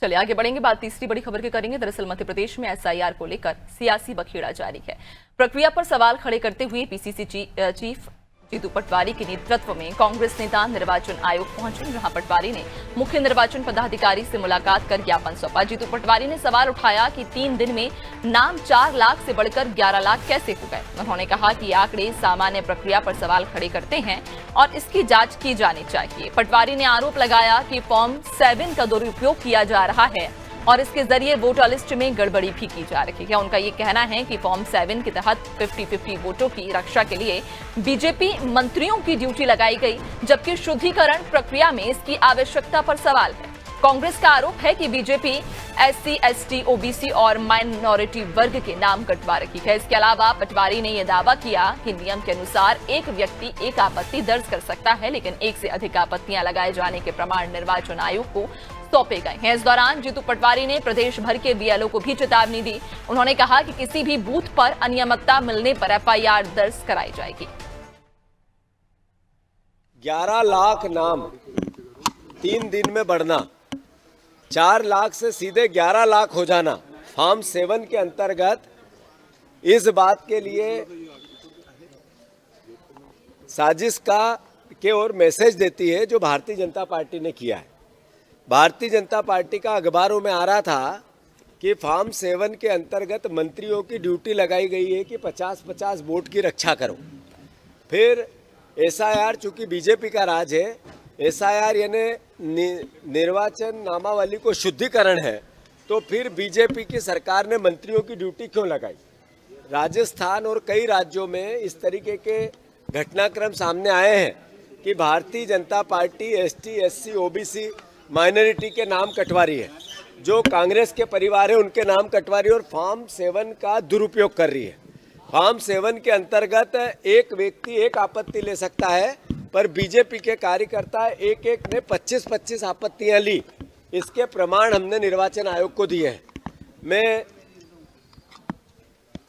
चलिए आगे बढ़ेंगे, बात तीसरी बड़ी खबर की करेंगे। दरअसल मध्य प्रदेश में एसआईआर को लेकर सियासी बखेड़ा जारी है। प्रक्रिया पर सवाल खड़े करते हुए पीसीसी चीफ जीतू पटवारी के नेतृत्व में कांग्रेस नेता निर्वाचन आयोग पहुंचे, जहां पटवारी ने मुख्य निर्वाचन पदाधिकारी से मुलाकात कर ज्ञापन सौंपा। जीतू पटवारी ने सवाल उठाया कि 3 दिन में नाम 4 लाख से बढ़कर 11 लाख कैसे हो गए। उन्होंने कहा कि आंकड़े सामान्य प्रक्रिया पर सवाल खड़े करते हैं और इसकी जांच की जानी चाहिए। पटवारी ने आरोप लगाया कि फॉर्म 7 का दुरुपयोग किया जा रहा है और इसके जरिए वोटर लिस्ट में गड़बड़ी भी की जा रही है। उनका ये कहना है कि फॉर्म 7 के तहत 50-50 वोटों की रक्षा के लिए बीजेपी मंत्रियों की ड्यूटी लगाई गई, जबकि शुद्धिकरण प्रक्रिया में इसकी आवश्यकता पर सवाल है। कांग्रेस का आरोप है कि बीजेपी एससी, एसटी, ओबीसी और माइनॉरिटी वर्ग के नाम कटवा रही है। इसके अलावा पटवारी ने यह दावा किया कि नियम के अनुसार एक व्यक्ति एक आपत्ति दर्ज कर सकता है, लेकिन एक से अधिक आपत्तियां लगाए जाने के प्रमाण निर्वाचन आयोग को सौंपे गए हैं। इस दौरान जीतू पटवारी ने प्रदेश भर के बीएलओ को भी चेतावनी दी। उन्होंने कहा कि किसी भी बूथ पर अनियमितता मिलने पर एफआईआर दर्ज कराई जाएगी। 11 लाख नाम 3 दिन में बढ़ना, 4 लाख से सीधे 11 लाख हो जाना फॉर्म 7 के अंतर्गत इस बात के लिए साजिश के ओर मैसेज देती है जो भारतीय जनता पार्टी ने किया है। भारतीय जनता पार्टी का अखबारों में आ रहा था कि फॉर्म 7 के अंतर्गत मंत्रियों की ड्यूटी लगाई गई है कि 50-50 वोट की रक्षा करो। फिर एसआईआर, चूंकि बीजेपी का राज है, एसआईआर यानी निर्वाचन नामावली को शुद्धिकरण है, तो फिर बीजेपी की सरकार ने मंत्रियों की ड्यूटी क्यों लगाई। राजस्थान और कई राज्यों में इस तरीके के घटनाक्रम सामने आए हैं कि Bharatiya Janata party ST, SC, OBC, minority के नाम कटवा रही है, जो कांग्रेस के परिवार है उनके नाम कटवा रही है और फॉर्म 7 का दुरुपयोग कर रही है। फॉर्म 7 के अंतर्गत एक व्यक्ति एक आपत्ति ले सकता है, पर बीजेपी के कार्यकर्ता एक ने 25-25 आपत्तियां ली। इसके प्रमाण हमने निर्वाचन आयोग को दिए हैं। मैं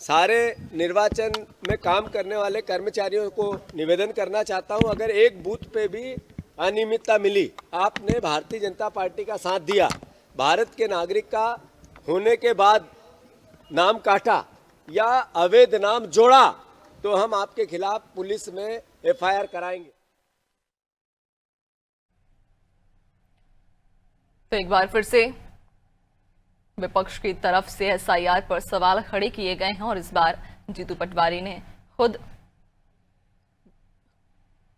सारे निर्वाचन में काम करने वाले कर्मचारियों को निवेदन करना चाहता हूं, अगर एक बूथ पे भी अनियमितता मिली, आपने भारतीय जनता पार्टी का साथ दिया, भारत के नागरिक का होने के बाद नाम काटा या अवैध नाम जोड़ा, तो हम आपके खिलाफ पुलिस में एफआईआर कराएंगे। तो एक बार फिर से विपक्ष की तरफ से एसआईआर पर सवाल खड़े किए गए हैं और इस बार जीतू पटवारी ने खुद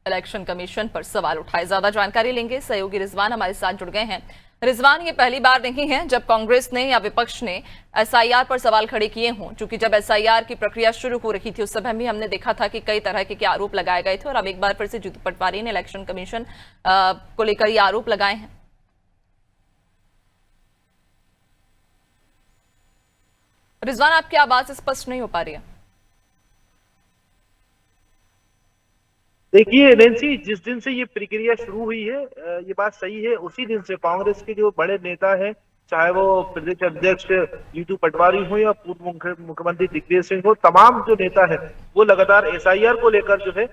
इलेक्शन कमीशन पर सवाल उठाए। ज्यादा जानकारी लेंगे, सहयोगी रिजवान हमारे साथ जुड़ गए हैं। रिजवान, ये पहली बार नहीं है जब कांग्रेस ने या विपक्ष ने एसआईआर पर सवाल खड़े किए हों, क्योंकि जब एसआईआर की प्रक्रिया शुरू हो रही थी उस समय भी हमने देखा था कि कई तरह के आरोप लगाए गए थे और अब एक बार फिर से जीतू पटवारी ने इलेक्शन कमीशन को लेकर ये आरोप लगाए हैं। रिजवान, आपकी आवाज स्पष्ट नहीं हो पा रही है। देखिए नैन्सी, जिस दिन से ये प्रक्रिया शुरू हुई है, ये बात सही है, उसी दिन से कांग्रेस के जो बड़े नेता हैं, चाहे वो प्रदेश अध्यक्ष जीतू पटवारी हो या पूर्व मुख्यमंत्री दिग्विजय सिंह हो, तमाम जो नेता हैं वो लगातार एसआईआर को लेकर जो है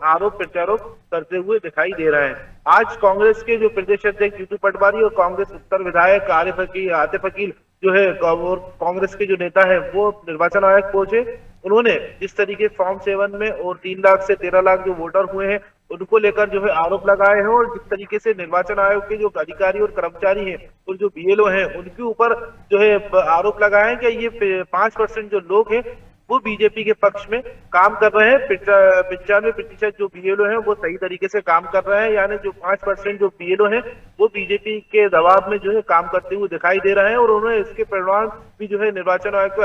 आरोप प्रत्यारोप करते हुए दिखाई दे रहे हैं। आज कांग्रेस के जो प्रदेश अध्यक्ष जीतू पटवारी और कांग्रेस उत्तर विधायक आतिफ अकील जो है और कांग्रेस के जो नेता है वो निर्वाचन आयोग पहुंचे। उन्होंने जिस तरीके फॉर्म 7 में और 3 लाख से 13 लाख जो वोटर हुए हैं उनको लेकर जो है आरोप लगाए हैं और जिस तरीके से निर्वाचन आयोग के जो अधिकारी और कर्मचारी हैं और जो बीएलओ हैं उनके ऊपर जो है आरोप लगाए हैं कि ये 5% जो लोग हैं वो बीजेपी के पक्ष में काम कर रहे हैं। 95% जो बीएलओ हैं वो सही तरीके से काम कर रहे हैं, यानी जो 5% जो बीएलओ हैं वो बीजेपी के दबाव में जो है काम करते हुए दिखाई दे रहे हैं और उन्होंने इसके परिणाम भी जो है निर्वाचन आयोग के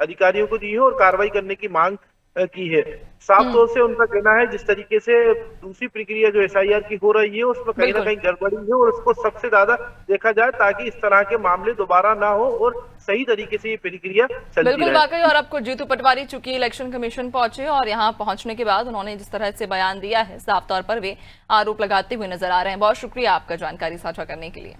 अधिकारियों को दी है और कार्रवाई करने की मांग की है। साफ तौर से उनका कहना है जिस तरीके से दूसरी प्रक्रिया जो एसआईआर की हो रही है उसमें कहीं ना कहीं गड़बड़ी है और उसको सबसे ज्यादा देखा जाए ताकि इस तरह के मामले दोबारा ना हो और सही तरीके से ये प्रक्रिया चलती रहे। बिल्कुल वाकई, और आपको जीतू पटवारी चूंकि इलेक्शन कमीशन पहुंचे और यहाँ पहुंचने के बाद उन्होंने जिस तरह से बयान दिया है, साफ तौर पर वे आरोप लगाते हुए नजर आ रहे हैं। बहुत शुक्रिया आपका जानकारी साझा करने के लिए।